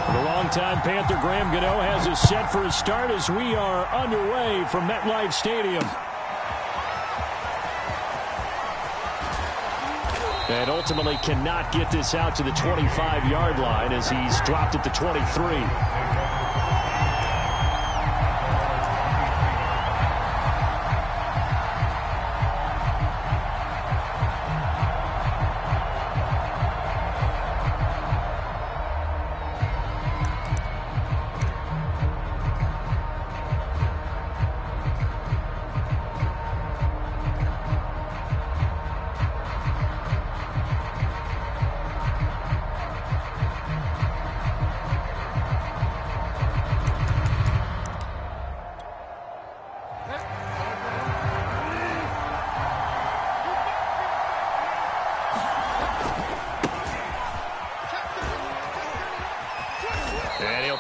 The longtime Panther Graham Gano has us set for a start as we are underway from MetLife Stadium. And ultimately cannot get this out to the 25-yard line as he's dropped at the 23.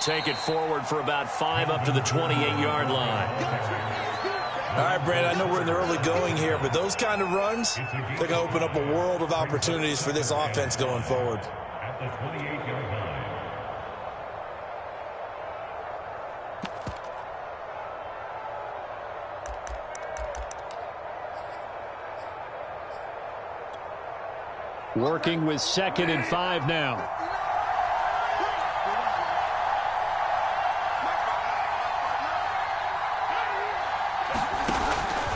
Take it forward for about 5 up to the 28-yard line. All right, Brad, I know we're in the early going here, but those kind of runs, they're going to open up a world of opportunities for this offense going forward. At the 28-yard line. Working with 2nd and 5 now.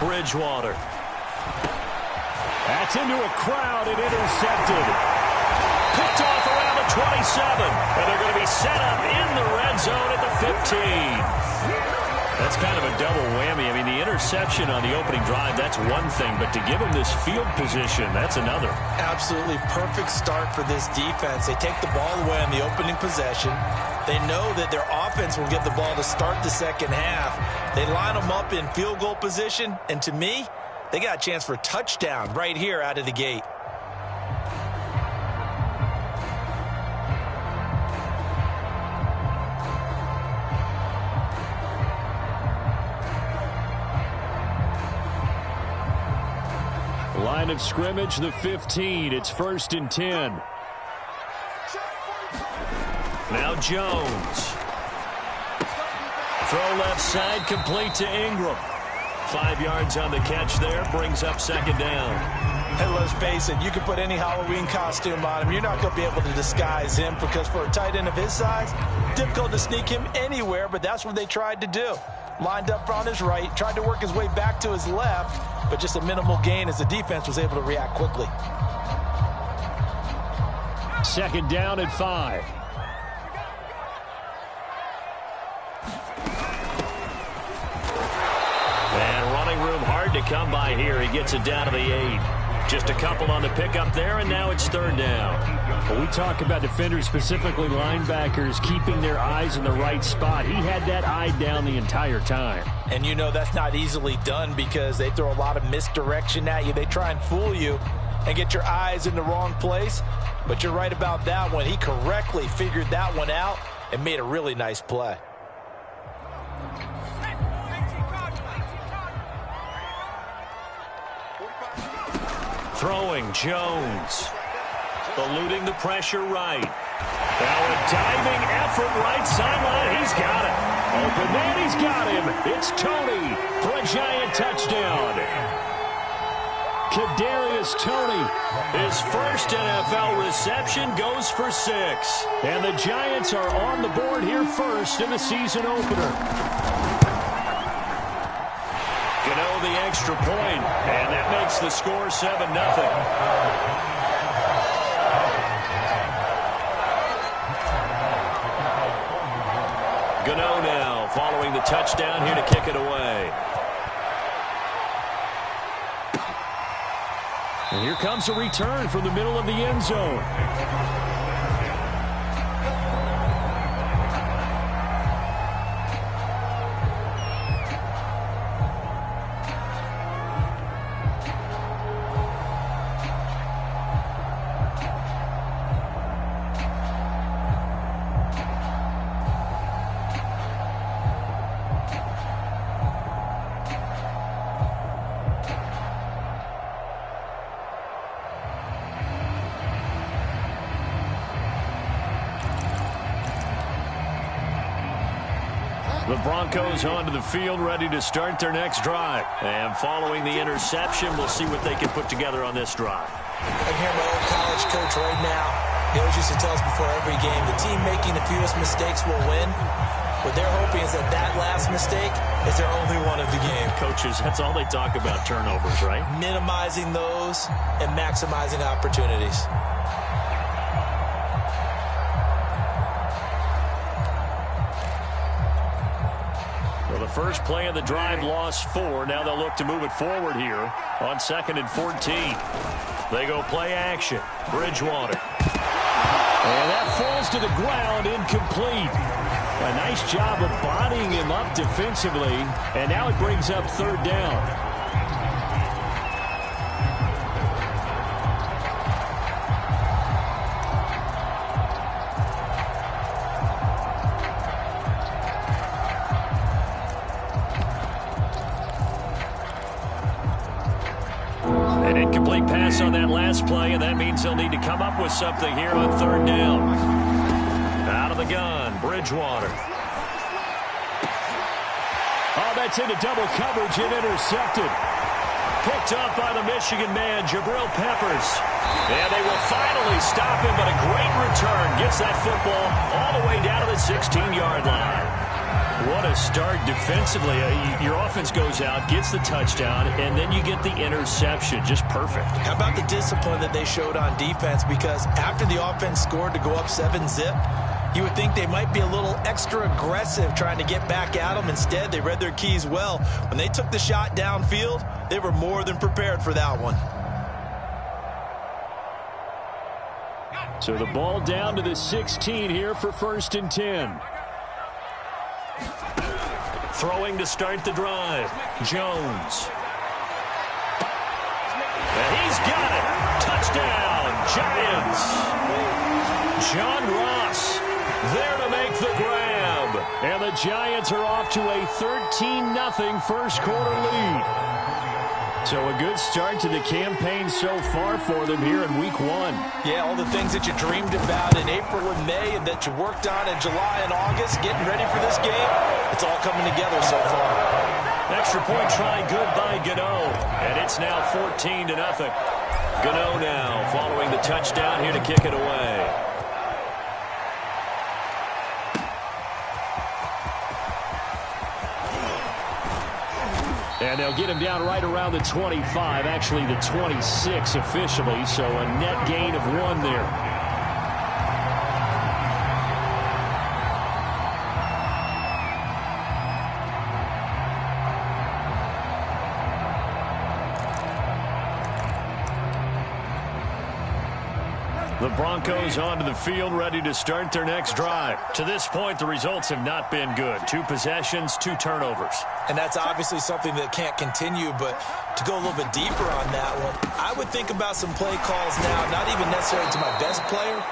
Bridgewater. That's into a crowd and intercepted. Picked off around the 27. And they're going to be set up in the red zone at the 15. That's kind of a double whammy. I mean, the interception on the opening drive, that's one thing. But to give them this field position, that's another. Absolutely perfect start for this defense. They take the ball away on the opening possession. They know that their offense will get the ball to start the second half. They line them up in field goal position, and to me, they got a chance for a touchdown right here out of the gate. Line of scrimmage, the 15. It's 1st and 10. Now Jones. Throw left side, complete to Ingram. 5 yards on the catch there, brings up 2nd down. Hey, let's face it, you can put any Halloween costume on him. You're not going to be able to disguise him because for a tight end of his size, difficult to sneak him anywhere, but that's what they tried to do. Lined up on his right, tried to work his way back to his left, but just a minimal gain as the defense was able to react quickly. 2nd down at 5. And running room hard to come by here. He gets it down to the 8. Just a couple on the pickup there, and now it's 3rd down. Well, we talk about defenders, specifically linebackers, keeping their eyes in the right spot. He had that eye down the entire time. And you know that's not easily done because they throw a lot of misdirection at you. They try and fool you and get your eyes in the wrong place. But you're right about that one. He correctly figured that one out and made a really nice play. Throwing Jones. Eluding the pressure right. Now a diving effort right sideline. He's got it. Open man, he's got him. It's Tony for a giant touchdown. Kadarius Toney, his first NFL reception, goes for 6. And the Giants are on the board here first in the season opener. Gano the extra point, and that makes the score 7-0. Gano now following the touchdown here to kick it away. And here comes a return from the middle of the end zone. The Broncos onto the field, ready to start their next drive. And following the interception, we'll see what they can put together on this drive. I can hear my old college coach right now. He always used to tell us before every game, the team making the fewest mistakes will win. What they're hoping is that that last mistake is their only one of the game. Coaches, that's all they talk about, turnovers, right? Minimizing those and maximizing opportunities. Well, the first play of the drive lost 4. Now they'll look to move it forward here on 2nd and 14. They go play action. Bridgewater. And that falls to the ground, incomplete. A nice job of bodying him up defensively. And now it brings up 3rd down. An incomplete pass on that last play, and that means they'll need to come up with something here on 3rd down. Out of the gun, Bridgewater. Oh, that's into double coverage and intercepted. Picked up by the Michigan man, Jabril Peppers. And they will finally stop him, but a great return. Gets that football all the way down to the 16-yard line. What a start defensively. Your offense goes out, gets the touchdown, and then you get the interception. Just perfect. How about the discipline that they showed on defense? Because after the offense scored to go up 7-zip, you would think they might be a little extra aggressive trying to get back at them. Instead, they read their keys well. When they took the shot downfield, they were more than prepared for that one. So the ball down to the 16 here for 1st and 10. Throwing to start the drive. Jones. And he's got it. Touchdown, Giants. John Ross there to make the grab. And the Giants are off to a 13-0 first quarter lead. So a good start to the campaign so far for them here in week 1. Yeah, all the things that you dreamed about in April and May and that you worked on in July and August, getting ready for this game, it's all coming together so far. Extra point try good by Gano. And it's now 14-0. Gano now following the touchdown here to kick it away. And they'll get him down right around the 25, actually the 26 officially, so a net gain of 1 there. The Broncos onto the field, ready to start their next drive. To this point, the results have not been good. 2 possessions, 2 turnovers. And that's obviously something that can't continue, but to go a little bit deeper on that one, I would think about some play calls now, not even necessarily to my best player,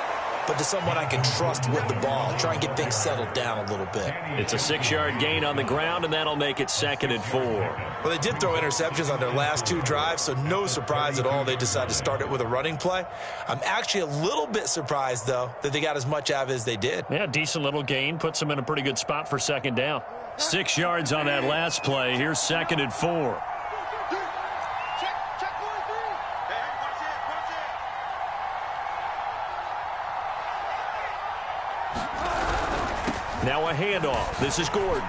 but to someone I can trust with the ball. Try and get things settled down a little bit. It's a 6-yard gain on the ground, and that'll make it 2nd and 4. Well, they did throw interceptions on their last 2 drives, so no surprise at all they decided to start it with a running play. I'm actually a little bit surprised, though, that they got as much out of it as they did. Yeah, decent little gain. Puts them in a pretty good spot for 2nd down. 6 yards on that last play. Here's 2nd and 4. Now a handoff. This is Gordon.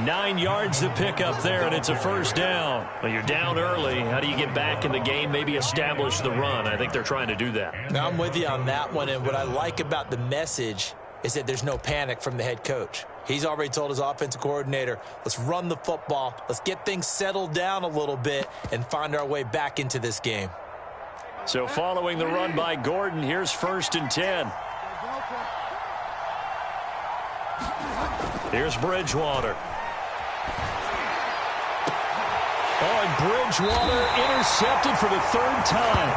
9 yards to pick up there, and it's a 1st down. Well, you're down early. How do you get back in the game, maybe establish the run? I think they're trying to do that. Now, I'm with you on that one, and what I like about the message is that there's no panic from the head coach. He's already told his offensive coordinator, let's run the football, let's get things settled down a little bit and find our way back into this game. So following the run by Gordon, here's 1st and 10. Here's Bridgewater. Oh, and Bridgewater intercepted for the 3rd time.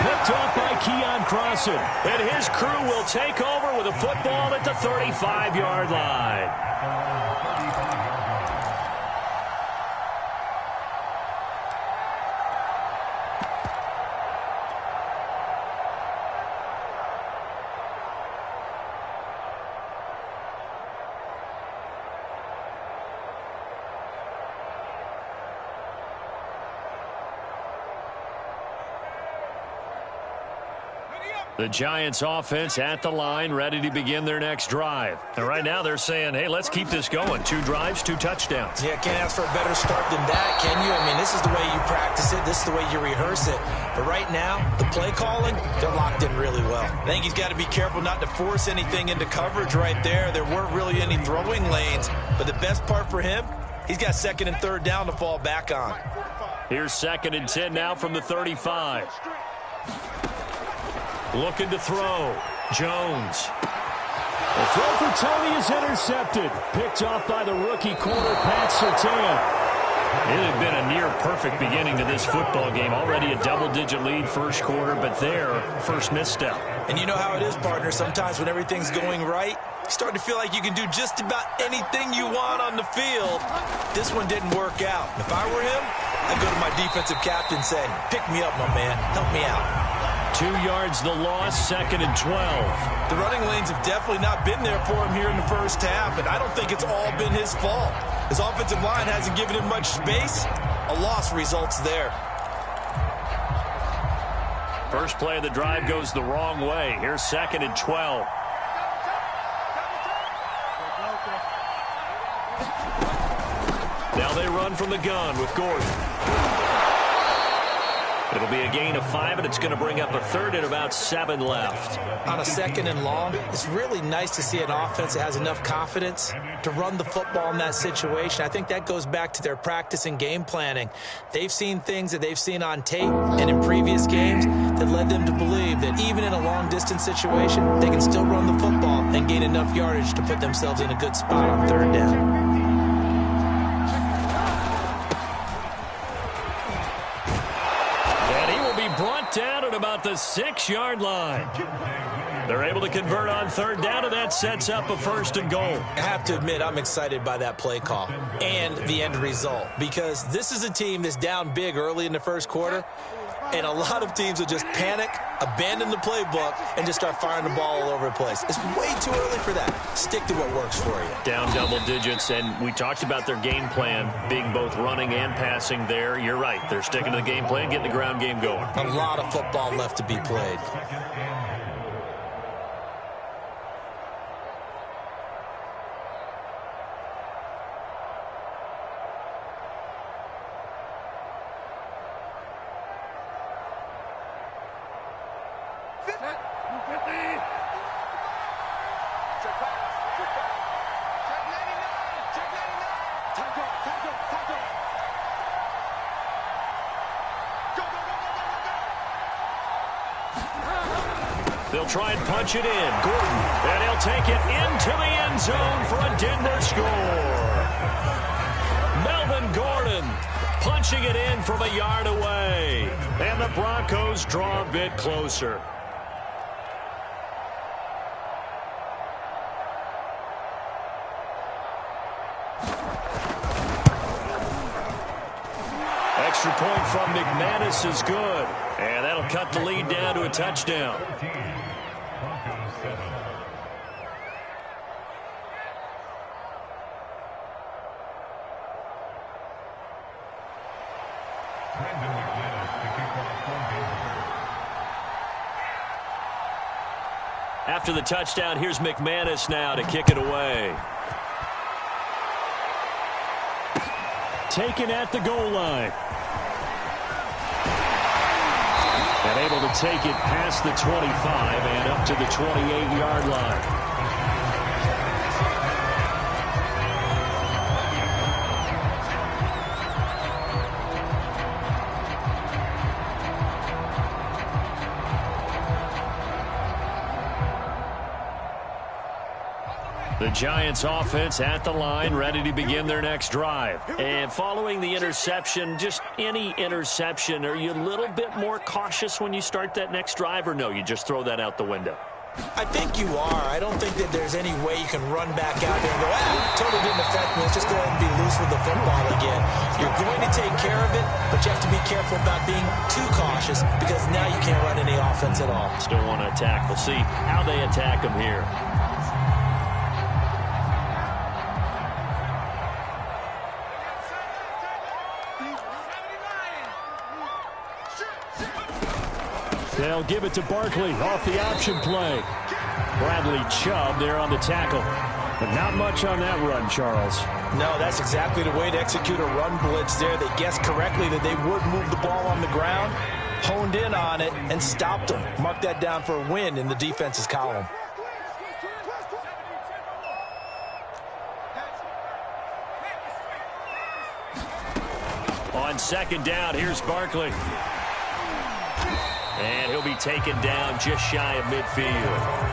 Picked off by Keon Crossan. And his crew will take over with a football at the 35-yard line. The Giants offense at the line, ready to begin their next drive. And right now they're saying, hey, let's keep this going. 2 drives, 2 touchdowns. Yeah, can't ask for a better start than that, can you? I mean, this is the way you practice it. This is the way you rehearse it. But right now, the play calling, they're locked in really well. I think he's got to be careful not to force anything into coverage right there. There weren't really any throwing lanes. But the best part for him, he's got 2nd and 3rd down to fall back on. Here's 2nd and 10 now from the 35. Looking to throw. Jones. The throw for Tony is intercepted. Picked off by the rookie corner, Pat Surtain. It had been a near-perfect beginning to this football game. Already a double-digit lead first quarter, but their first misstep. And you know how it is, partner. Sometimes when everything's going right, you start to feel like you can do just about anything you want on the field. This one didn't work out. If I were him, I'd go to my defensive captain and say, pick me up, my man. Help me out. 2 yards the loss, 2nd and 12. The running lanes have definitely not been there for him here in the first half, and I don't think it's all been his fault. His offensive line hasn't given him much space. A loss results there. First play of the drive goes the wrong way. Here's 2nd and 12. Now they run from the gun with Gordon. It'll be a gain of 5, and it's going to bring up a 3rd and about 7 left. On a 2nd and long, it's really nice to see an offense that has enough confidence to run the football in that situation. I think that goes back to their practice and game planning. They've seen things that they've seen on tape and in previous games that led them to believe that even in a long-distance situation, they can still run the football and gain enough yardage to put themselves in a good spot on 3rd down. Brought down at about the 6-yard line. They're able to convert on 3rd down, and that sets up a 1st and goal. I have to admit, I'm excited by that play call and the end result, because this is a team that's down big early in the first quarter, and a lot of teams will just panic, abandon the playbook, and just start firing the ball all over the place. It's way too early for that. Stick to what works for you. Down double digits, and we talked about their game plan being both running and passing there. You're right. They're sticking to the game plan, getting the ground game going. A lot of football left to be played. They'll try and punch it in. Gordon, and he'll take it into the end zone for a Denver score. Melvin Gordon punching it in from a yard away. And the Broncos draw a bit closer. Extra point from McManus is good. And that'll cut the lead down to a touchdown. After the touchdown, here's McManus now to kick it away. Taken at the goal line. And able to take it past the 25 and up to the 28-yard line. The Giants offense at the line, ready to begin their next drive. And following the interception, just any interception, are you a little bit more cautious when you start that next drive, or no, you just throw that out the window? I think you are. I don't think that there's any way you can run back out there and go, totally didn't affect me. Let's just go ahead and be loose with the football again. You're going to take care of it, but you have to be careful about being too cautious, because now you can't run any offense at all. Still want to attack. We'll see how they attack them here. They'll they'll give it to Barkley off the option play. Bradley Chubb there on the tackle. But not much on that run, Charles. No, that's exactly the way to execute a run blitz there. They guessed correctly that they would move the ball on the ground, honed in on it, and stopped them. Mark that down for a win in the defense's column. On second down, here's Barkley. And he'll be taken down just shy of midfield.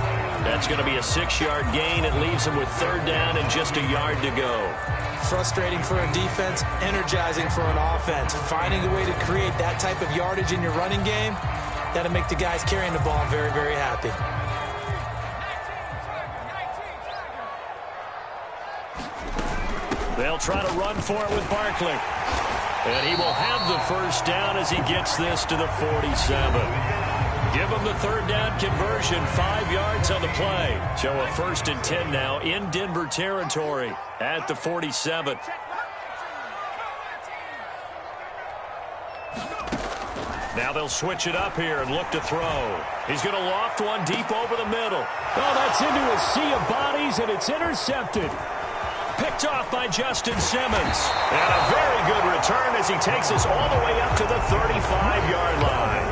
That's going to be a 6-yard gain. It leaves him with third down and just a yard to go. Frustrating for a defense, energizing for an offense. Finding a way to create that type of yardage in your running game, that'll make the guys carrying the ball very, very happy. They'll try to run for it with Barkley. And he will have the first down as he gets this to the 47. Give him the third down conversion, 5 yards on the play. So a 1st and 10 now in Denver territory at the 47. Now they'll switch it up here and look to throw. He's going to loft one deep over the middle. Oh, that's into a sea of bodies, and it's intercepted. Picked off by Justin Simmons. And a very good return as he takes us all the way up to the 35-yard line.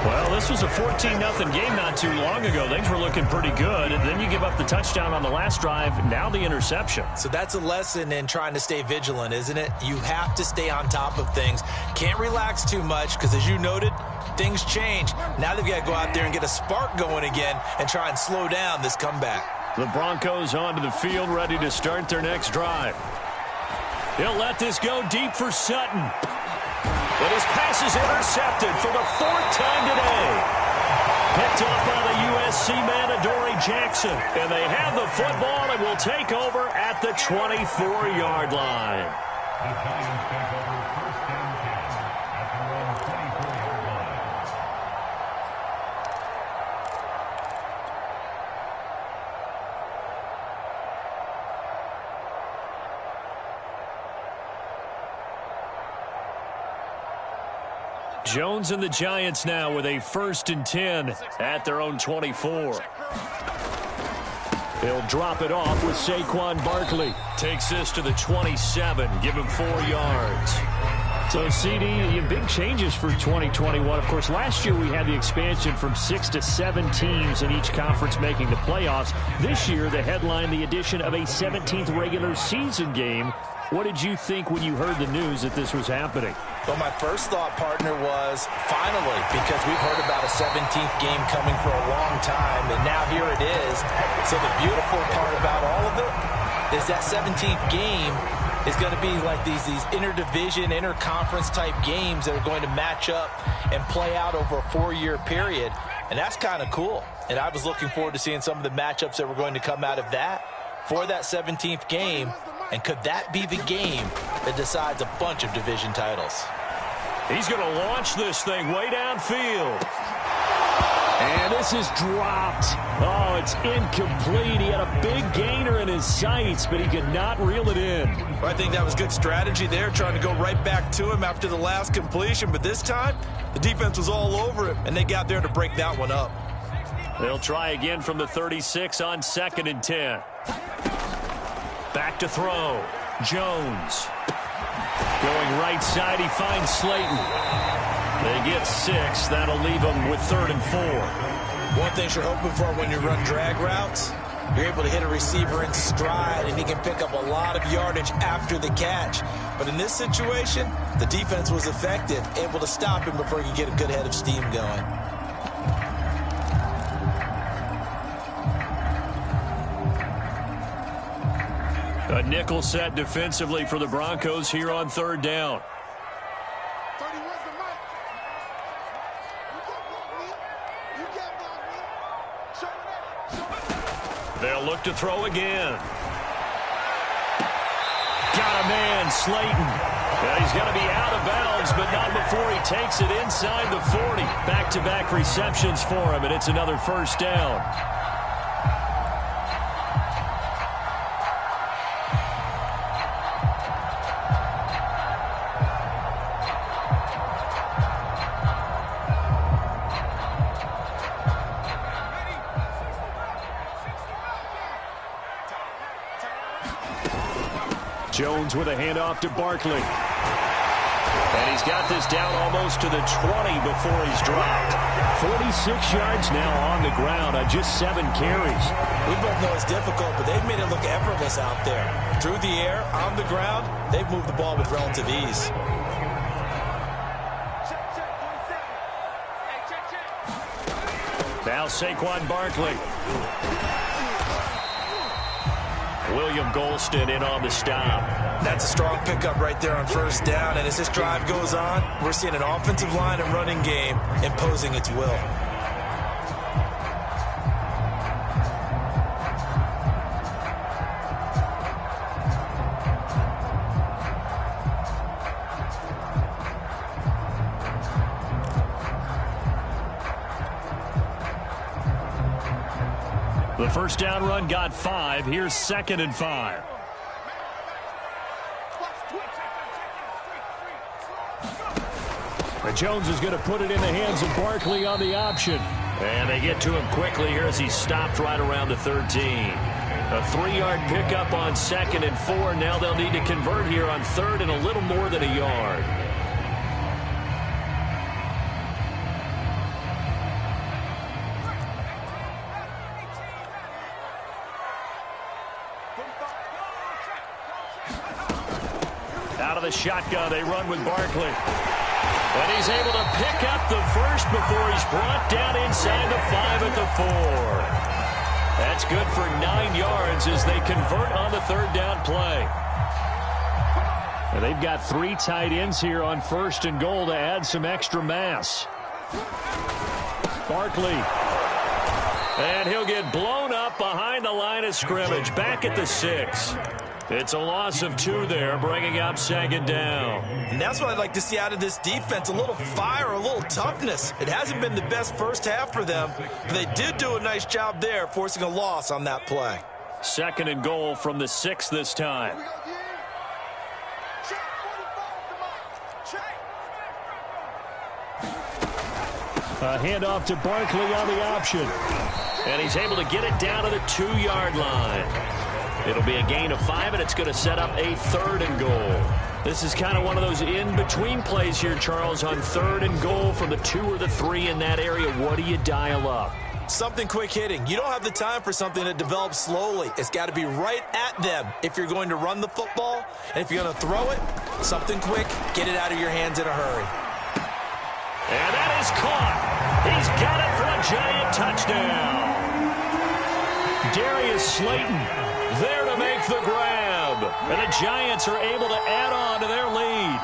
Well, this was a 14-0 game not too long ago. Things were looking pretty good. And then you give up the touchdown on the last drive. Now the interception. So that's a lesson in trying to stay vigilant, isn't it? You have to stay on top of things. Can't relax too much because, as you noted, things change. Now they've got to go out there and get a spark going again and try and slow down this comeback. The Broncos onto the field, ready to start their next drive. He'll let this go deep for Sutton. But his pass is intercepted for the 4th time today. Picked off by the USC man, Adoree Jackson. And they have the football and will take over at the 24-yard line. Jones and the Giants now with a 1st and 10 at their own 24. He'll drop it off with Saquon Barkley. Takes this to the 27. Give him 4 yards. So, CD, big changes for 2021. Of course, last year we had the expansion from 6 to 7 teams in each conference making the playoffs. This year, the headline, the addition of a 17th regular season game. What did you think when you heard the news that this was happening? Well, my first thought, partner, was finally, because we've heard about a 17th game coming for a long time, and now here it is. So the beautiful part about all of it is that 17th game is going to be like these interdivision, interconference type games that are going to match up and play out over a 4-year period, and that's kind of cool. And I was looking forward to seeing some of the matchups that were going to come out of that for that 17th game. And could that be the game that decides a bunch of division titles? He's going to launch this thing way downfield. And this is dropped. Oh, it's incomplete. He had a big gainer in his sights, but he could not reel it in. Well, I think that was good strategy there, trying to go right back to him after the last completion. But this time, the defense was all over him, and they got there to break that one up. They'll try again from the 36 on 2nd and 10. Back to throw. Jones. Going right side, he finds Slayton. They get 6. That'll leave them with 3rd and 4. One thing you're hoping for when you run drag routes, you're able to hit a receiver in stride, and he can pick up a lot of yardage after the catch. But in this situation, the defense was effective, able to stop him before he could get a good head of steam going. A nickel set defensively for the Broncos here on 3rd down. They'll look to throw again. Got a man, Slayton. He's going to be out of bounds, but not before he takes it inside the 40. Back-to-back receptions for him, and it's another 1st down. Jones with a handoff to Barkley. And he's got this down almost to the 20 before he's dropped. 46 yards now on the ground on just 7 carries. We both know it's difficult, but they've made it look effortless out there. Through the air, on the ground, they've moved the ball with relative ease. Now Saquon Barkley. William Golston in on the stop. That's a strong pickup right there on first down. And as this drive goes on, we're seeing an offensive line and running game imposing its will. The first down run got 5. Here's 2nd and 5. Jones is going to put it in the hands of Barkley on the option. And they get to him quickly here as he stopped right around the 13. A 3-yard pickup on 2nd and 4. Now they'll need to convert here on 3rd and a little more than a yard. Out of the shotgun, they run with Barkley. And he's able to pick up the first before he's brought down inside the 5 at the 4. That's good for 9 yards as they convert on the 3rd down play. And they've got 3 tight ends here on 1st and goal to add some extra mass. Barkley. And he'll get blown up behind the line of scrimmage, back at the 6. It's a loss of 2 there, bringing up 2nd down. And that's what I'd like to see out of this defense, a little fire, a little toughness. It hasn't been the best first half for them, but they did do a nice job there, forcing a loss on that play. 2nd and goal from the 6 this time. A handoff to Barkley on the option. And he's able to get it down to the 2-yard line. It'll be a gain of 5, and it's going to set up a 3rd and goal. This is kind of one of those in-between plays here, Charles, on 3rd and goal from the 2 or the 3 in that area. What do you dial up? Something quick hitting. You don't have the time for something that develops slowly. It's got to be right at them if you're going to run the football. And if you're going to throw it, something quick, get it out of your hands in a hurry. And that is caught. He's got it for a Giant touchdown. Darius Slayton there to make the grab. And the Giants are able to add on to their lead.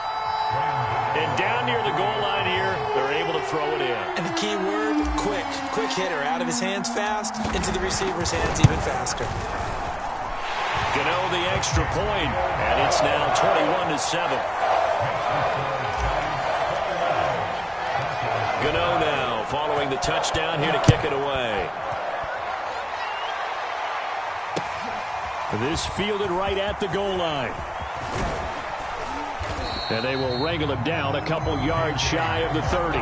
And down near the goal line here, they're able to throw it in. And the key word, quick. Quick hitter. Out of his hands fast, into the receiver's hands even faster. Gano the extra point, and it's now 21-7. Gano now following the touchdown here to kick it away. This fielded right at the goal line. And they will wrangle him down a couple yards shy of the 30.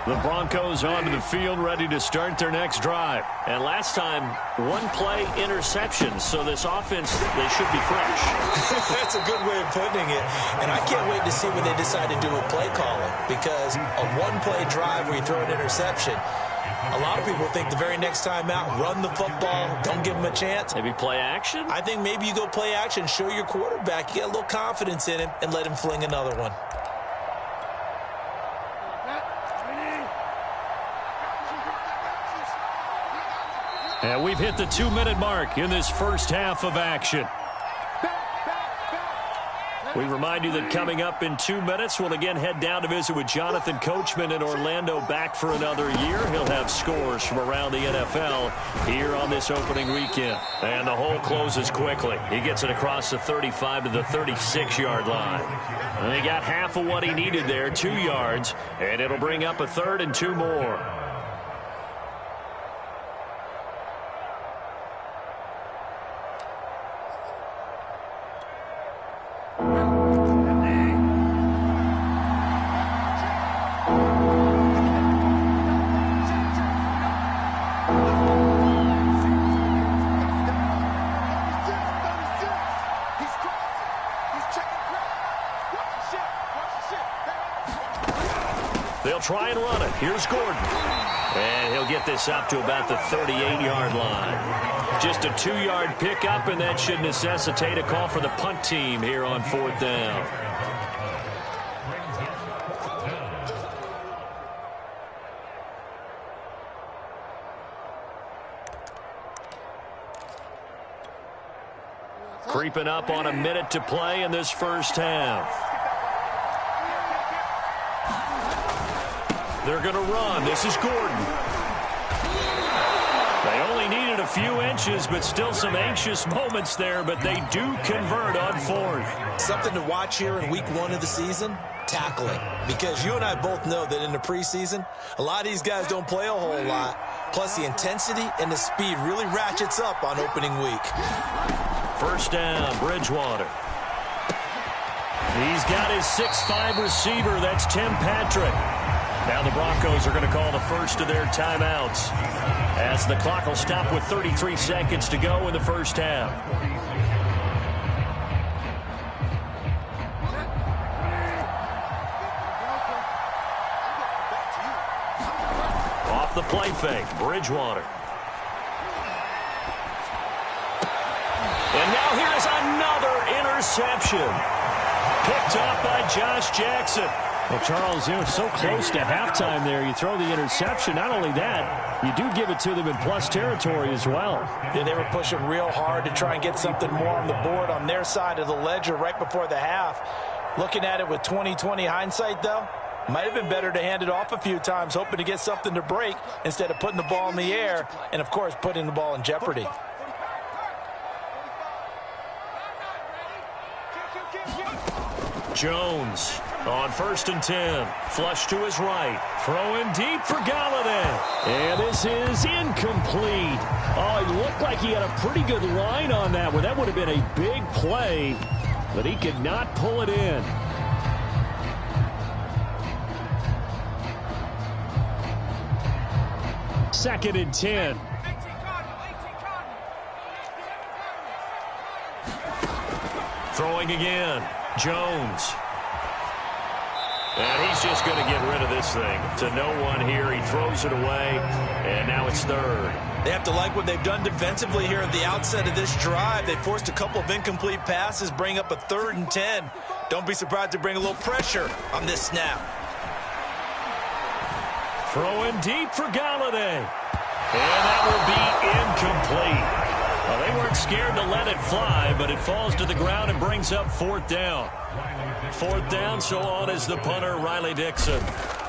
The Broncos onto the field, ready to start their next drive. And last time, 1-play interception, so this offense, they should be fresh. That's a good way of putting it. And I can't wait to see what they decide to do with play calling, because a 1-play drive where you throw an interception, a lot of people think the very next time out, run the football, don't give them a chance. Maybe play action? I think maybe you go play action, show your quarterback, you get a little confidence in him, and let him fling another one. And we've hit the 2-minute mark in this first half of action. We remind you that coming up in 2 minutes, we'll again head down to visit with Jonathan Coachman in Orlando, back for another year. He'll have scores from around the NFL here on this opening weekend. And the hole closes quickly. He gets it across the 35 to the 36-yard line. And he got half of what he needed there, 2 yards, and it'll bring up a 3rd and 2 more. try and run it. Here's Gordon. And he'll get this up to about the 38-yard line. Just a 2-yard pickup, and that should necessitate a call for the punt team here on 4th down. Creeping up on a minute to play in this first half. They're going to run. This is Gordon. They only needed a few inches, but still some anxious moments there, but they do convert on 4th. Something to watch here in week 1 of the season, tackling. Because you and I both know that in the preseason, a lot of these guys don't play a whole lot. Plus, the intensity and the speed really ratchets up on opening week. First down, Bridgewater. He's got his 6'5" receiver. That's Tim Patrick. Now the Broncos are going to call the first of their timeouts as the clock will stop with 33 seconds to go in the first half. Off the play fake, Bridgewater. And now here's another interception. Picked up by Josh Jackson. Well, Charles, you know, so close to halftime there. You throw the interception. Not only that, you do give it to them in plus territory as well. Yeah, they were pushing real hard to try and get something more on the board on their side of the ledger right before the half. Looking at it with 20/20 hindsight, though, might have been better to hand it off a few times, hoping to get something to break instead of putting the ball in the air and, of course, putting the ball in jeopardy. Jones on 1st and 10. Flush to his right. Throwing deep for Galladay. And this is incomplete. Oh, it looked like he had a pretty good line on that one. That would have been a big play, but he could not pull it in. Second and 10. Throwing again. Jones. And he's just going to get rid of this thing. To no one here. He throws it away. And now it's 3rd. They have to like what they've done defensively here at the outset of this drive. They forced a couple of incomplete passes, bring up a 3rd and 10. Don't be surprised to bring a little pressure on this snap. Throwing deep for Galladay. And that will be incomplete. Well, they weren't scared to let it fly, but it falls to the ground and brings up 4th down. 4th down, so on is the punter, Riley Dixon.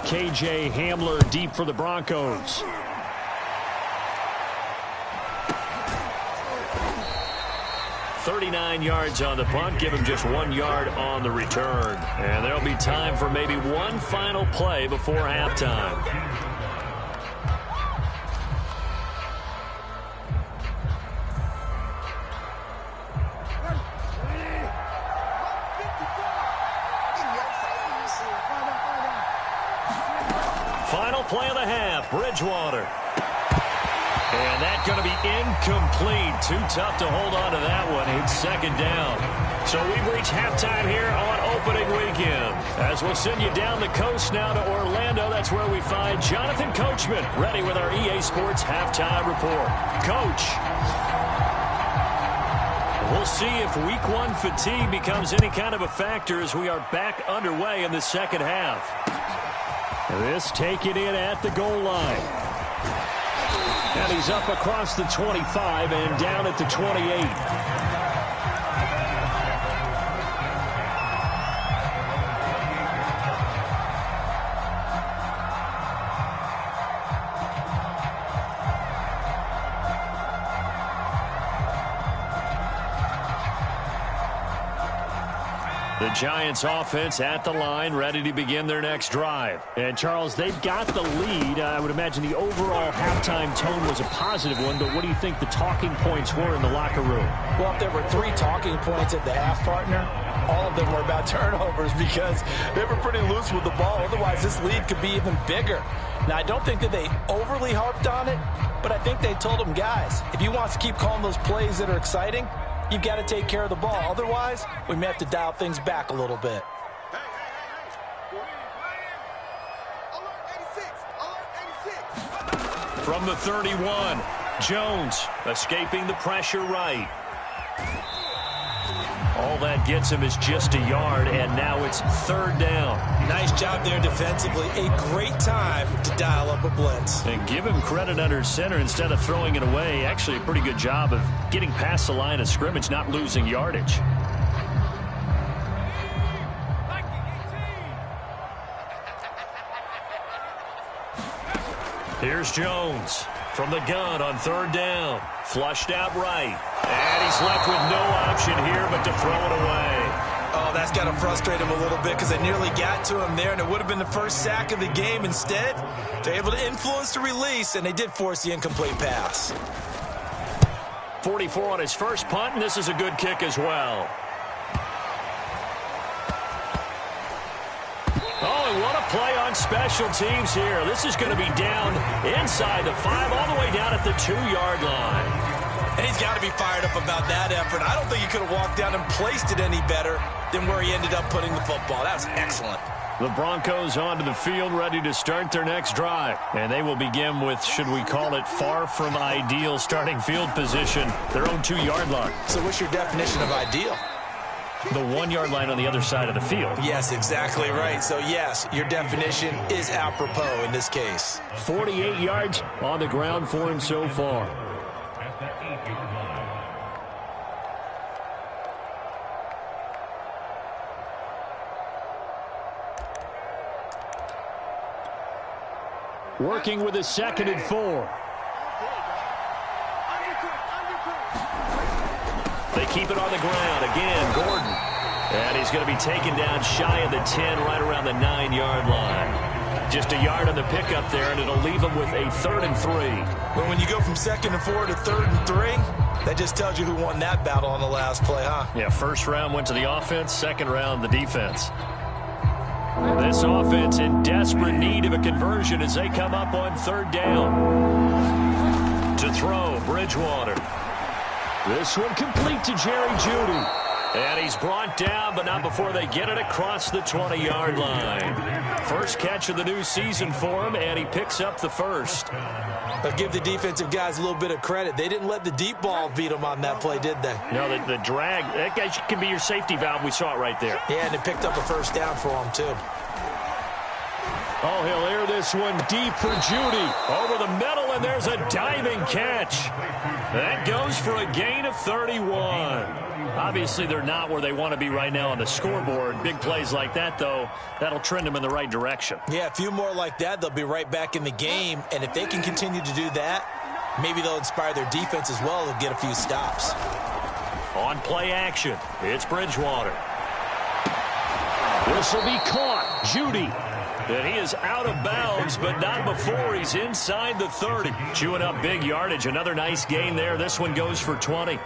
KJ Hamler deep for the Broncos. "39 yards on the punt, give him just 1 yard on the return. And there'll be time for maybe one final play before halftime. Final play of the half, Bridgewater. And that's going to be incomplete. Too tough to hold on to that one. It's 2nd down. So we've reached halftime here on opening weekend. As we'll send you down the coast now to Orlando, that's where we find Jonathan Coachman ready with our EA Sports halftime report. Coach, we'll see if week 1 fatigue becomes any kind of a factor as we are back underway in the second half. This taken in at the goal line. And he's up across the 25 and down at the 28. The Giants offense at the line, ready to begin their next drive. And, Charles, they've got the lead. I would imagine the overall halftime tone was a positive one, but what do you think the talking points were in the locker room? Well, if there were 3 talking points at the half, partner, all of them were about turnovers because they were pretty loose with the ball. Otherwise, this lead could be even bigger. Now, I don't think that they overly harped on it, but I think they told them, guys, if you want to keep calling those plays that are exciting, you've got to take care of the ball. Otherwise, we may have to dial things back a little bit. From the 31, Jones escaping the pressure right. All that gets him is just a yard, and now it's third down. Nice job there defensively. A great time to dial up a blitz. And give him credit under center instead of throwing it away. Actually, a pretty good job of getting past the line of scrimmage, not losing yardage. Here's Jones from the gun on third down. Flushed out right. And he's left with no option here but to throw it away. Oh, that's got to frustrate him a little bit because they nearly got to him there, and it would have been the first sack of the game. Instead, they're able to influence the release, and they did force the incomplete pass. 44 on his first punt, and this is a good kick as well. Oh, and what a play on special teams here. This is going to be down inside the 5, all the way down at the 2-yard line. And he's got to be fired up about that effort. I don't think he could have walked down and placed it any better than where he ended up putting the football. That was excellent. The Broncos onto the field, ready to start their next drive. And they will begin with, should we call it, far from ideal starting field position, their own 2-yard line. So what's your definition of ideal? The 1-yard line on the other side of the field. Yes, exactly right. So, yes, your definition is apropos in this case. 48 yards on the ground for him so far. Working with a 2nd and 4. They keep it on the ground. Again, Gordon. And he's going to be taken down shy of the 10, right around the 9-yard line. Just a yard on the pickup there, and it'll leave him with a 3rd and 3. But when you go from 2nd and 4 to 3rd and 3, that just tells you who won that battle on the last play, huh? Yeah, first round went to the offense, second round the defense. This offense in desperate need of a conversion as they come up on 3rd down. To throw, Bridgewater. This one complete to Jerry Jeudy. And he's brought down, but not before they get it across the 20-yard line. First catch of the new season for him, and he picks up the first. But give the defensive guys a little bit of credit. They didn't let the deep ball beat them on that play, did they? No, the drag, that guy can be your safety valve. We saw it right there. Yeah, and they picked up a first down for him, too. Oh, he'll air this one deep for Jeudy. Over the middle, and there's a diving catch. That goes for a gain of 31. Obviously, they're not where they want to be right now on the scoreboard. Big plays like that, though, that'll trend them in the right direction. Yeah, a few more like that, they'll be right back in the game. And if they can continue to do that, maybe they'll inspire their defense as well and get a few stops. On play action, it's Bridgewater. This will be caught. Jeudy. And he is out of bounds, but not before he's inside the 30. Chewing up big yardage. Another nice gain there. This one goes for 20.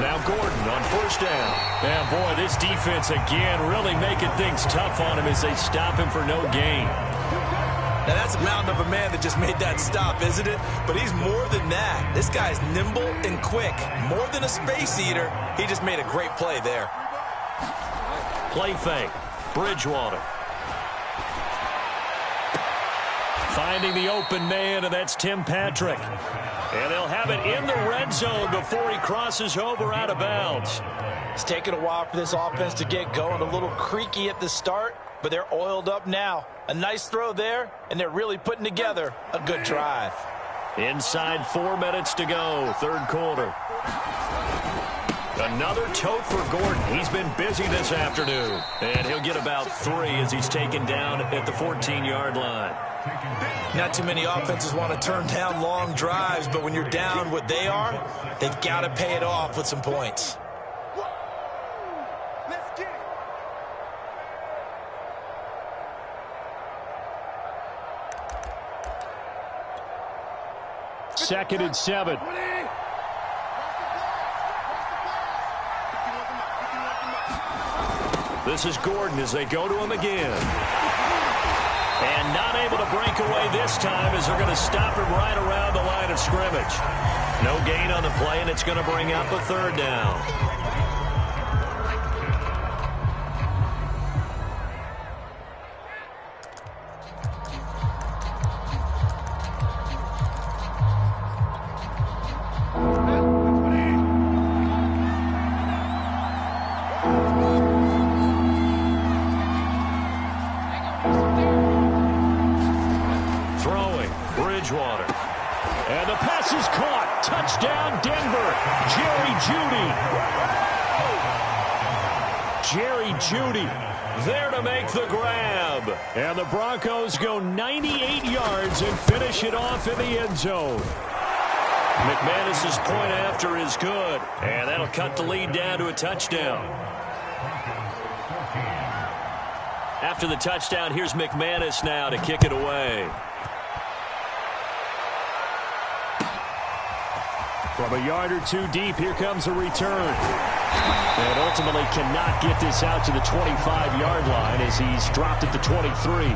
Now Gordon on first down. And boy, this defense again really making things tough on him as they stop him for no gain. Now that's a mountain of a man that just made that stop, isn't it? But he's more than that. This guy's nimble and quick. More than a space eater. He just made a great play there. Play fake. Bridgewater. Finding the open man, and that's Tim Patrick. And they'll have it in the red zone before he crosses over out of bounds. It's taken a while for this offense to get going. A little creaky at the start, but they're oiled up now. A nice throw there, and they're really putting together a good drive. Inside 4 minutes to go, third quarter. Another tote for Gordon. He's been busy this afternoon. And he'll get about 3 as he's taken down at the 14-yard line. Not too many offenses want to turn down long drives, but when you're down what they are, they've got to pay it off with some points. Second and 7. This is Gordon as they go to him again. And not able to break away this time as they're going to stop him right around the line of scrimmage. No gain on the play, and it's going to bring up a third down. And the pass is caught. Touchdown, Denver. Jerry Jeudy there to make the grab. And the Broncos go 98 yards and finish it off in the end zone. McManus's point after is good. And that'll cut the lead down to a touchdown. After the touchdown, here's McManus now to kick it away. From a yard or two deep, here comes a return. And ultimately cannot get this out to the 25-yard line as he's dropped at the 23.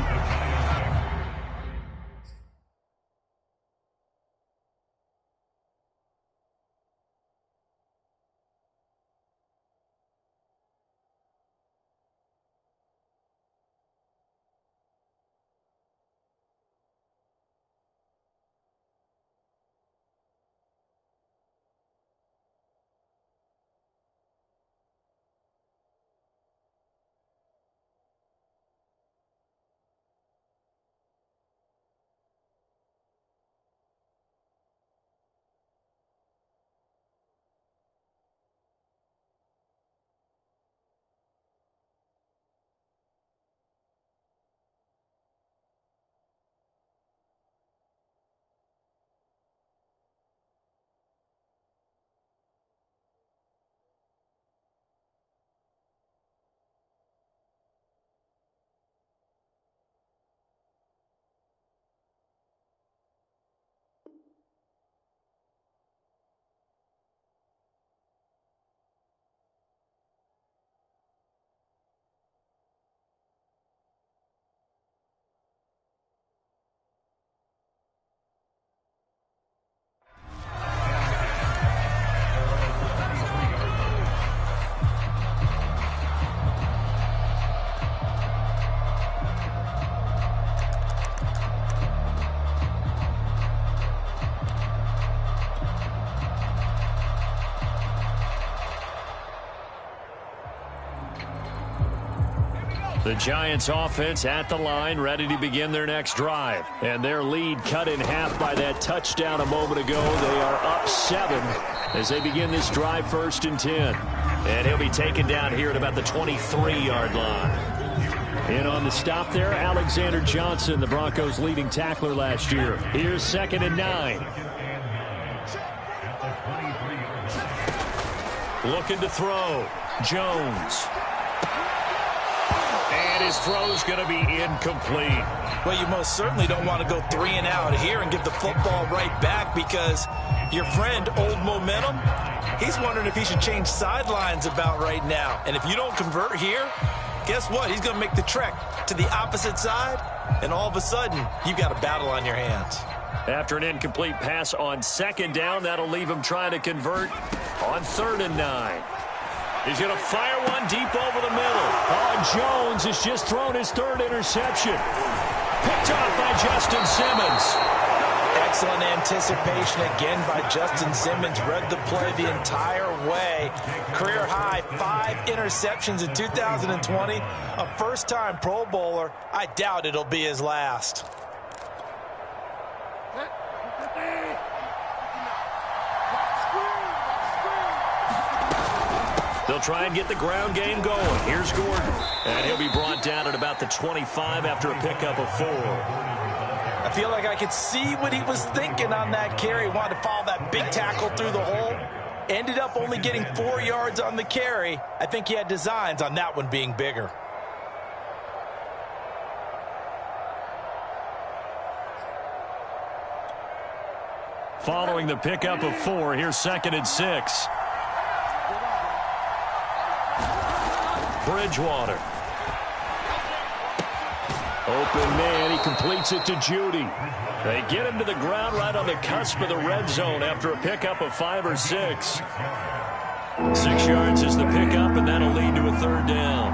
The Giants offense at the line, ready to begin their next drive. And their lead cut in half by that touchdown a moment ago. They are up 7 as they begin this drive, 1st and 10. And he'll be taken down here at about the 23-yard line. In on the stop there, Alexander Johnson, the Broncos' leading tackler last year. Here's 2nd and 9. Looking to throw. Jones. And his throw's going to be incomplete. Well, you most certainly don't want to go 3 and out here and give the football right back because your friend, Old Momentum, he's wondering if he should change sidelines about right now. And if you don't convert here, guess what? He's going to make the trek to the opposite side, and all of a sudden, you've got a battle on your hands. After an incomplete pass on 2nd down, that'll leave him trying to convert on 3rd and 9. He's going to fire one deep over the middle. Oh, Jones has just thrown his 3rd interception. Picked off by Justin Simmons. Excellent anticipation again by Justin Simmons. Read the play the entire way. Career high 5 interceptions in 2020. A first-time Pro Bowler. I doubt it'll be his last. They'll try and get the ground game going. Here's Gordon. And he'll be brought down at about the 25 after a pickup of 4. I feel like I could see what he was thinking on that carry. Wanted to follow that big tackle through the hole. Ended up only getting 4 yards on the carry. I think he had designs on that one being bigger. Following the pickup of 4, here's 2nd and 6. Bridgewater. Open man, he completes it to Judy. They get him to the ground right on the cusp of the red zone after a pickup of 5 or 6. 6 yards is the pickup, and that'll lead to a 3rd down.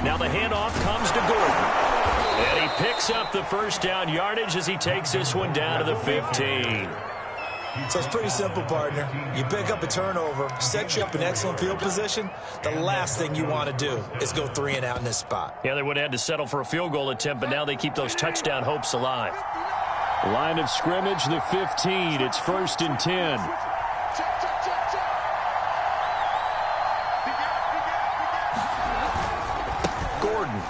Now the handoff comes to Gordon. And he picks up the 1st down yardage as he takes this one down to the 15. So it's pretty simple, partner. You pick up a turnover, set you up in excellent field position. The last thing you want to do is go 3 and out in this spot. Yeah, they would have had to settle for a field goal attempt, but now they keep those touchdown hopes alive. Line of scrimmage, the 15. It's 1st and 10. Gordon.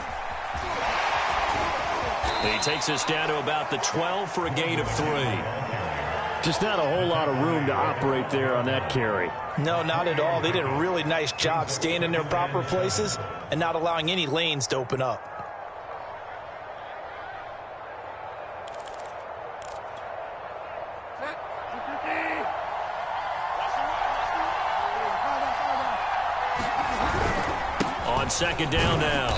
He takes us down to about the 12 for a gain of 3. Just not a whole lot of room to operate there on that carry. No, not at all. They did a really nice job staying in their proper places and not allowing any lanes to open up. On 2nd down now,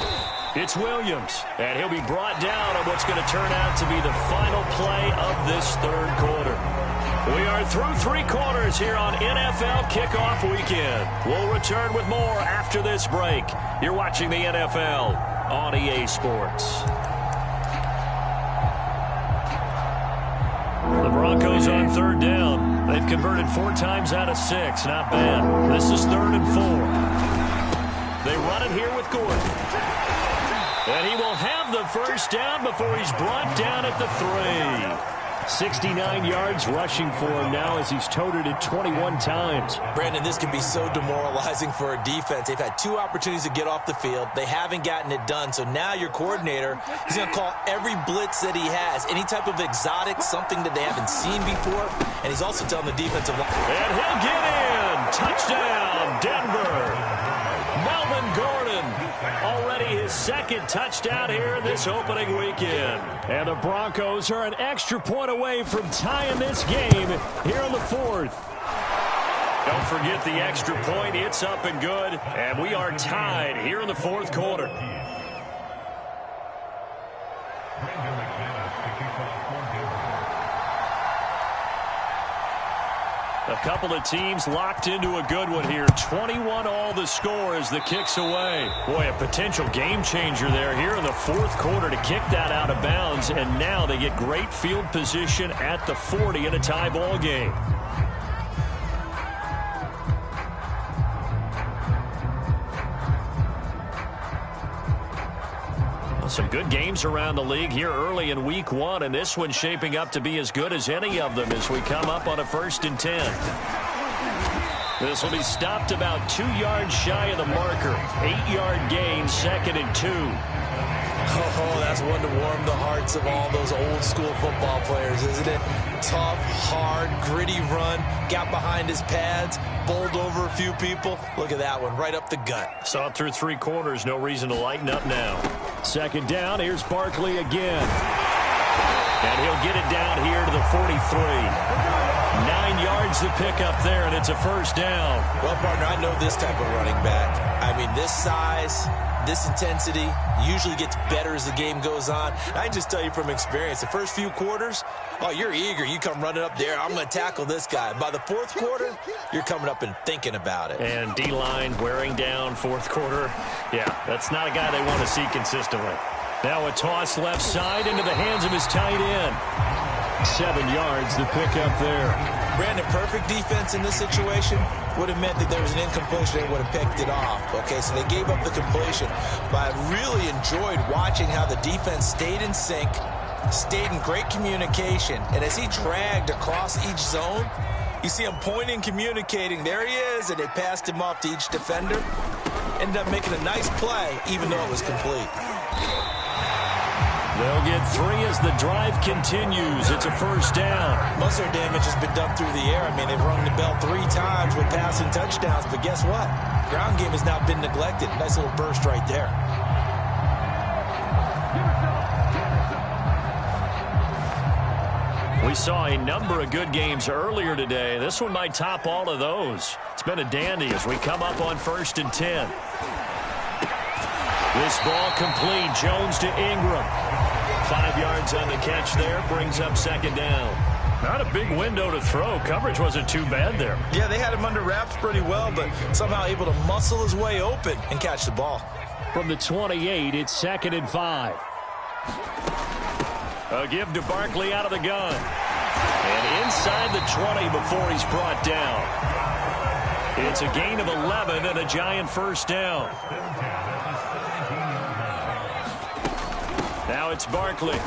it's Williams, and he'll be brought down on what's going to turn out to be the final play of this 3rd quarter. We are through 3 quarters here on NFL Kickoff Weekend. We'll return with more after this break. You're watching the NFL on EA Sports. The Broncos on 3rd down. They've converted 4 times out of 6. Not bad. This is 3rd and 4. They run it here with Gordon. And he will have the 1st down before he's brought down at the 3. 69 yards rushing for him now as he's toted it 21 times. Brandon, this can be so demoralizing for a defense. They've had 2 opportunities to get off the field. They haven't gotten it done. So now your coordinator is going to call every blitz that he has, any type of exotic, something that they haven't seen before. And he's also telling the defensive line. And he'll get in. Touchdown, Denver. Melvin Gordon, already his 2nd touchdown here this opening weekend. And the Broncos are an extra point away from tying this game here in the 4th. Don't forget the extra point. It's up and good. And we are tied here in the 4th quarter. A couple of teams locked into a good one here. 21 all the score as the kick's away. Boy, a potential game changer there here in the 4th quarter to kick that out of bounds. And now they get great field position at the 40 in a tie ball game. Some good games around the league here early in week 1, and this one's shaping up to be as good as any of them as we come up on a 1st and 10. This will be stopped about 2 yards shy of the marker. 8-yard gain, 2nd and 2. Oh, that's one to warm the hearts of all those old school football players, isn't it? Tough, hard, gritty run, got behind his pads, bowled over a few people. Look at that one, right up the gut. Saw it through 3 quarters, no reason to lighten up now. 2nd down, here's Barkley again. And he'll get it down here to the 43. 9 yards to pick up there, and it's a 1st down. Well, partner, I know this type of running back. I mean, this size, this intensity usually gets better as the game goes on. I can just tell you from experience, the first few quarters, oh, you're eager. You come running up there, I'm going to tackle this guy. By the 4th quarter, you're coming up and thinking about it. And D-line wearing down 4th quarter. Yeah, that's not a guy they want to see consistently. Now a toss left side into the hands of his tight end. 7 yards to pick up there. Brandon, perfect defense in this situation would have meant that there was an incompletion. They would have picked it off. Okay, so they gave up the completion. But I really enjoyed watching how the defense stayed in sync, stayed in great communication. And as he dragged across each zone, you see him pointing, communicating. There he is, and they passed him off to each defender. Ended up making a nice play, even though it was complete. They'll get 3 as the drive continues. It's a 1st down. Most of their damage has been done through the air. I mean, they've rung the bell 3 times with passing touchdowns. But guess what? Ground game has now been neglected. Nice little burst right there. We saw a number of good games earlier today. This one might top all of those. It's been a dandy as we come up on 1st and 10. This ball complete. Jones to Ingram. 5 yards on the catch there. Brings up second down. Not a big window to throw. Coverage wasn't too bad there. Yeah, they had him under wraps pretty well, but somehow able to muscle his way open and catch the ball. From the 28, it's 2nd and 5. A give to Barkley out of the gun. And inside the 20 before he's brought down. It's a gain of 11 and a Giant first down. Now it's Barkley.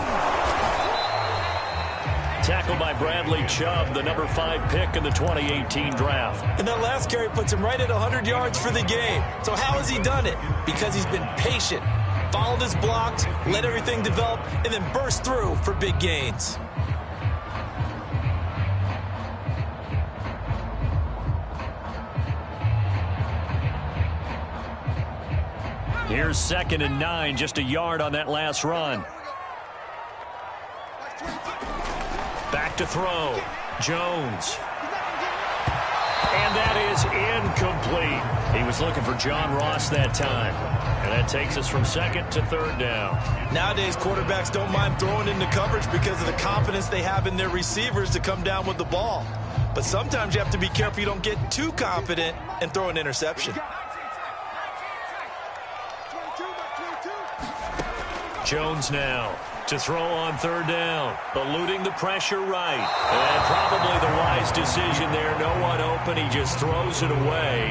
Tackled by Bradley Chubb, the number 5 pick in the 2018 draft. And that last carry puts him right at 100 yards for the game. So how has he done it? Because he's been patient, followed his blocks, let everything develop, and then burst through for big gains. Here's 2nd and 9, just a yard on that last run. Back to throw. Jones. And that is incomplete. He was looking for John Ross that time. And that takes us from 2nd to 3rd down. Nowadays, quarterbacks don't mind throwing into coverage because of the confidence they have in their receivers to come down with the ball. But sometimes you have to be careful you don't get too confident and throw an interception. Jones now to throw on 3rd down, eluding the pressure right. And probably the wise decision there. No one open. He just throws it away.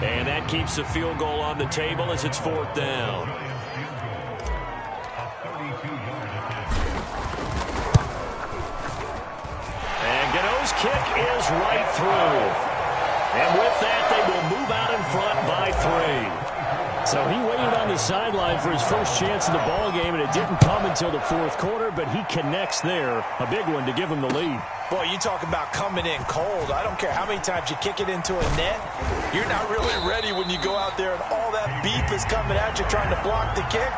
And that keeps the field goal on the table as it's 4th down. And Gano's kick is right through. And with that, they will move out in front by 3. So he waited on the sideline for his first chance of the ball game, and it didn't come until the 4th quarter, but he connects there. A big one to give him the lead. Boy, you talk about coming in cold. I don't care how many times you kick it into a net. You're not really ready when you go out there and all that beef is coming at you trying to block the kick.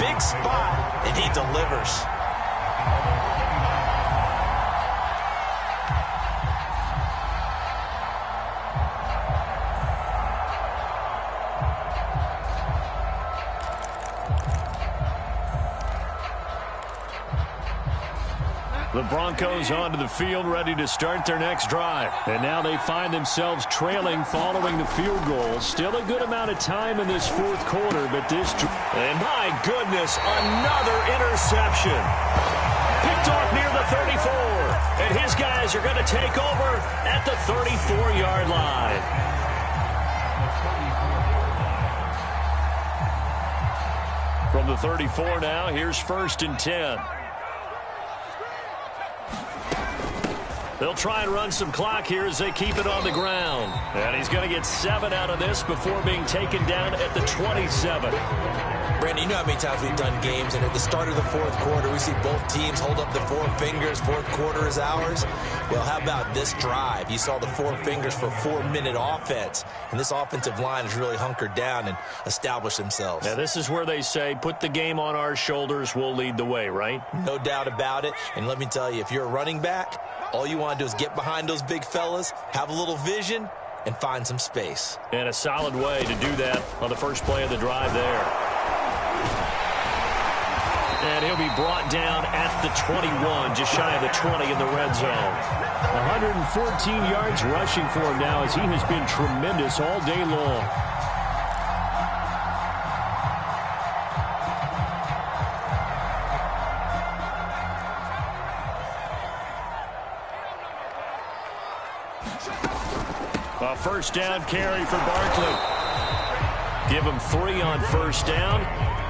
Big spot, and he delivers. The Broncos onto the field, ready to start their next drive. And now they find themselves trailing following the field goal. Still a good amount of time in this 4th quarter, but this... And my goodness, another interception. Picked off near the 34. And his guys are going to take over at the 34-yard line. From the 34 now, here's 1st and 10. They'll try and run some clock here as they keep it on the ground. And he's going to get 7 out of this before being taken down at the 27. Brandon, you know how many times we've done games, and at the start of the 4th quarter, we see both teams hold up the 4 fingers. 4th quarter is ours. Well, how about this drive? You saw the 4 fingers for 4-minute offense, and this offensive line has really hunkered down and established themselves. Now, this is where they say, put the game on our shoulders, we'll lead the way, right? No doubt about it. And let me tell you, if you're a running back, all you want to do is get behind those big fellas, have a little vision, and find some space. And a solid way to do that on the first play of the drive there. And he'll be brought down at the 21, just shy of the 20 in the red zone. 114 yards rushing for him now as he has been tremendous all day long. A first down carry for Barkley. Give him 3 on first down.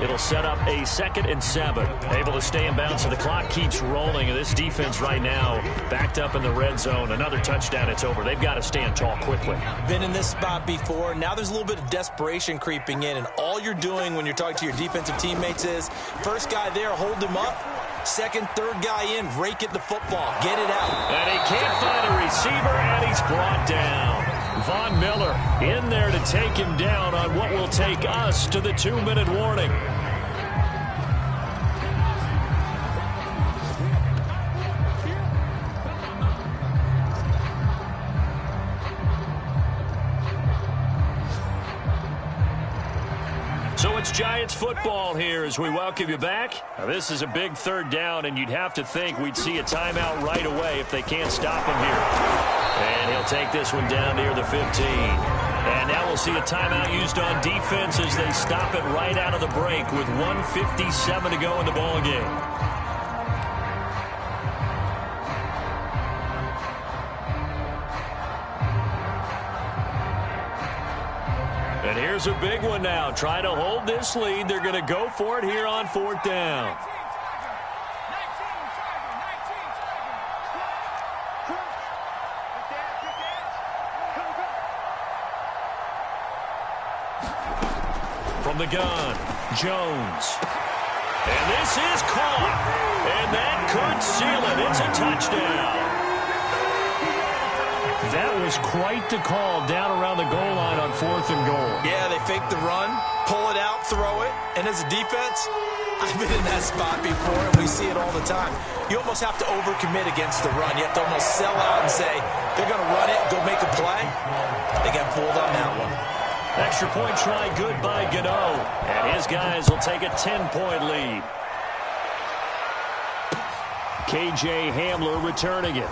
It'll set up a 2nd and 7. Able to stay in bounds, so the clock keeps rolling. And this defense right now backed up in the red zone. Another touchdown, it's over. They've got to stand tall quickly. Been in this spot before. Now there's a little bit of desperation creeping in. And all you're doing when you're talking to your defensive teammates is, first guy there, hold him up. 2nd, 3rd guy in, rake at the football. Get it out. And he can't find a receiver, and he's brought down. Von Miller in there to take him down on what will take us to the 2-minute warning. So it's Giants it's football here as we welcome you back. Now, this is a big third down, and you'd have to think we'd see a timeout right away if they can't stop him here. And he'll take this one down near the 15. And now we'll see a timeout used on defense as they stop it right out of the break with 1:57 to go in the ballgame. And here's a big one now. Trying to hold this lead. They're going to go for it here on fourth down. From the gun, Jones. And this is caught. And that could seal it. It's a touchdown. That was quite the call down around the goal line on 4th and goal. Yeah, they fake the run, pull it out, throw it. And as a defense, I've been in that spot before, and we see it all the time. You almost have to overcommit against the run. You have to almost sell out and say, they're going to run it, go make a play. They got fooled on that one. Extra point try good by Gano. And his guys will take a 10-point lead. K.J. Hamler returning it.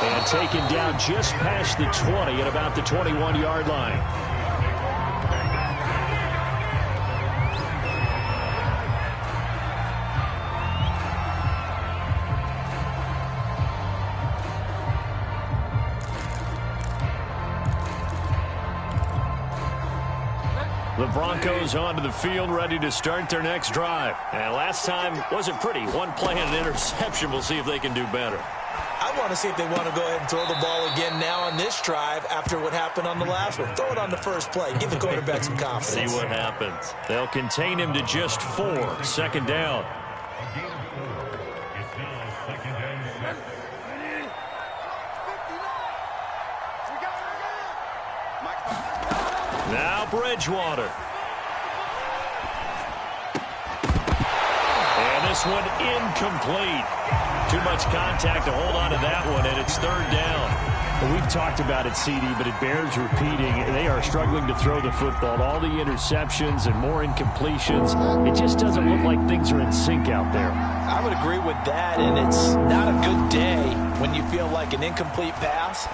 And taken down just past the 20 at about the 21-yard line. The Broncos onto the field, ready to start their next drive. And last time wasn't pretty. One play and an interception. We'll see if they can do better. I want to see if they want to go ahead and throw the ball again now on this drive after what happened on the last one. Throw it on the first play. Give the quarterback some confidence. See what happens. They'll contain him to just 4. Second down. Now Bridgewater. And this one incomplete. Too much contact to hold on to that one, and it's third down. Well, we've talked about it, CD, but it bears repeating. They are struggling to throw the football. All the interceptions and more incompletions. It just doesn't look like things are in sync out there. I would agree with that, and it's not a good day when you feel like an incomplete pass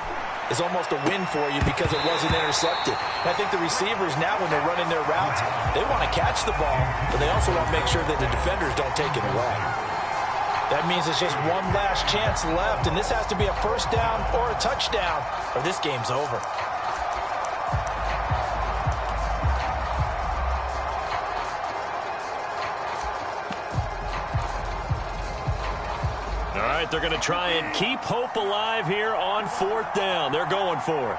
is almost a win for you because it wasn't intercepted. And I think the receivers now, when they're running their routes, they want to catch the ball, but they also want to make sure that the defenders don't take it away. That means it's just one last chance left, and this has to be a first down or a touchdown, or this game's over. All right, they're going to try and keep hope alive here on fourth down. They're going for it.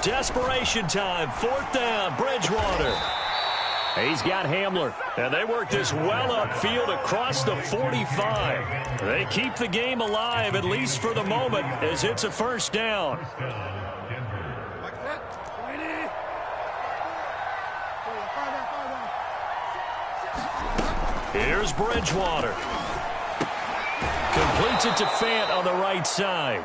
Desperation time, fourth down, Bridgewater. He's got Hamler, and they work this well upfield across the 45. They keep the game alive, at least for the moment, as it's a first down. Here's Bridgewater. Completes it to Fant on the right side.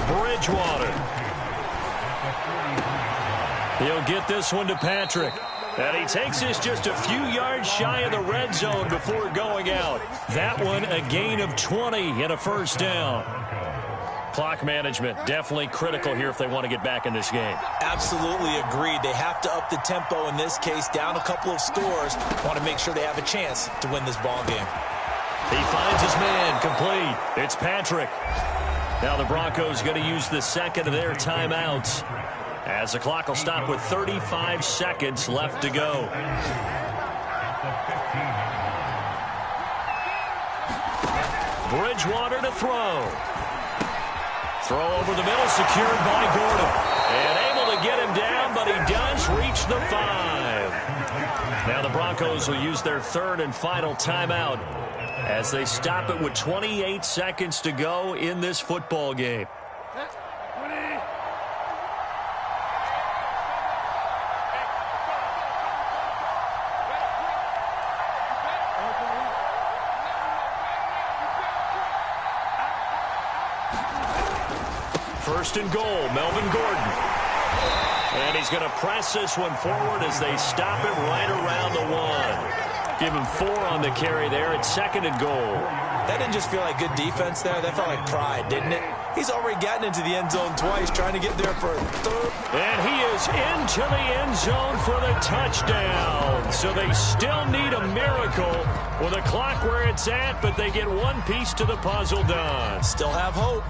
Bridgewater. He'll get this one to Patrick. And he takes this just a few yards shy of the red zone before going out. That one a gain of 20 and a first down. Clock management definitely critical here if they want to get back in this game. Absolutely agreed. They have to up the tempo in this case, down a couple of scores. Want to make sure they have a chance to win this ball game. He finds his man, complete. It's Patrick. Now the Broncos going to use the second of their timeouts as the clock will stop with 35 seconds left to go. Bridgewater to throw. Throw over the middle, secured by Gordon. And able to get him down, but he does reach the 5. Now the Broncos will use their third and final timeout as they stop it with 28 seconds to go in this football game. First and goal, Melvin Gordon. And he's going to press this one forward as they stop it right around the 1. Give him 4 on the carry there at second and goal. That didn't just feel like good defense there. That felt like pride, didn't it? He's already gotten into the end zone twice, trying to get there for a third. And he is into the end zone for the touchdown. So they still need a miracle with the clock where it's at, but they get one piece to the puzzle done. Still have hope.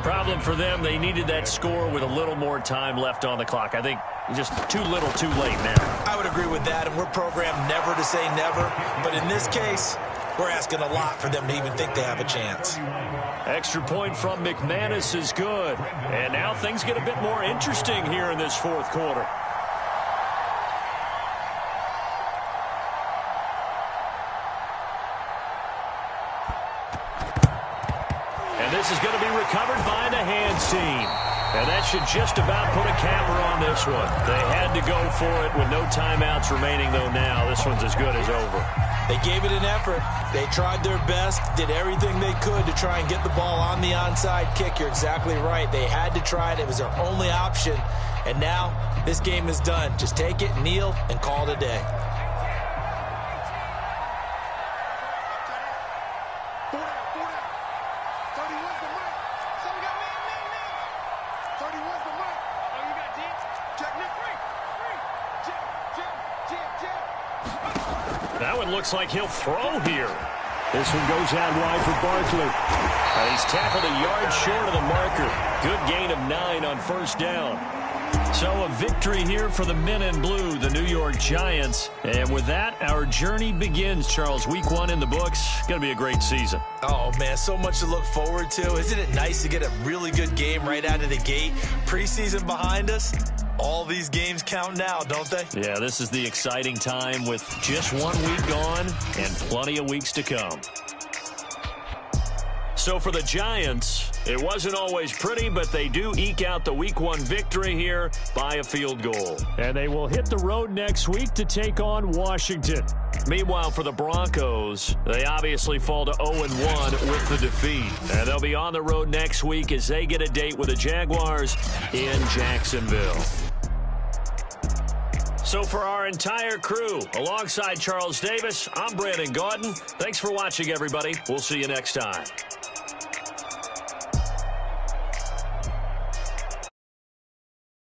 Problem for them, they needed that score with a little more time left on the clock. I think just too little, too late now. I would agree with that, and we're programmed never to say never. But in this case, we're asking a lot for them to even think they have a chance. Extra point from McManus is good. And now things get a bit more interesting here in this fourth quarter. And this is going to be recovered by the hands team. And that should just about put a camera on this one. They had to go for it with no timeouts remaining, though now this one's as good as over. They gave it an effort. They tried their best, did everything they could to try and get the ball on the onside kick. You're exactly right. They had to try it. It was their only option. And now this game is done. Just take it, kneel, and call it a day. That one looks like he'll throw here. This one goes out wide for Barkley. He's tackled a yard short of the marker. Good gain of 9 on first down. So a victory here for the men in blue, the New York Giants. And with that, our journey begins, Charles. Week 1 in the books. Going to be a great season. Oh, man, so much to look forward to. Isn't it nice to get a really good game right out of the gate? Preseason behind us. All these games count now, don't they? Yeah, this is the exciting time with just 1 week gone and plenty of weeks to come. So for the Giants, it wasn't always pretty, but they do eke out the Week 1 victory here by a field goal. And they will hit the road next week to take on Washington. Meanwhile, for the Broncos, they obviously fall to 0-1 with the defeat. And they'll be on the road next week as they get a date with the Jaguars in Jacksonville. So for our entire crew, alongside Charles Davis, I'm Brandon Gaudin. Thanks for watching, everybody. We'll see you next time.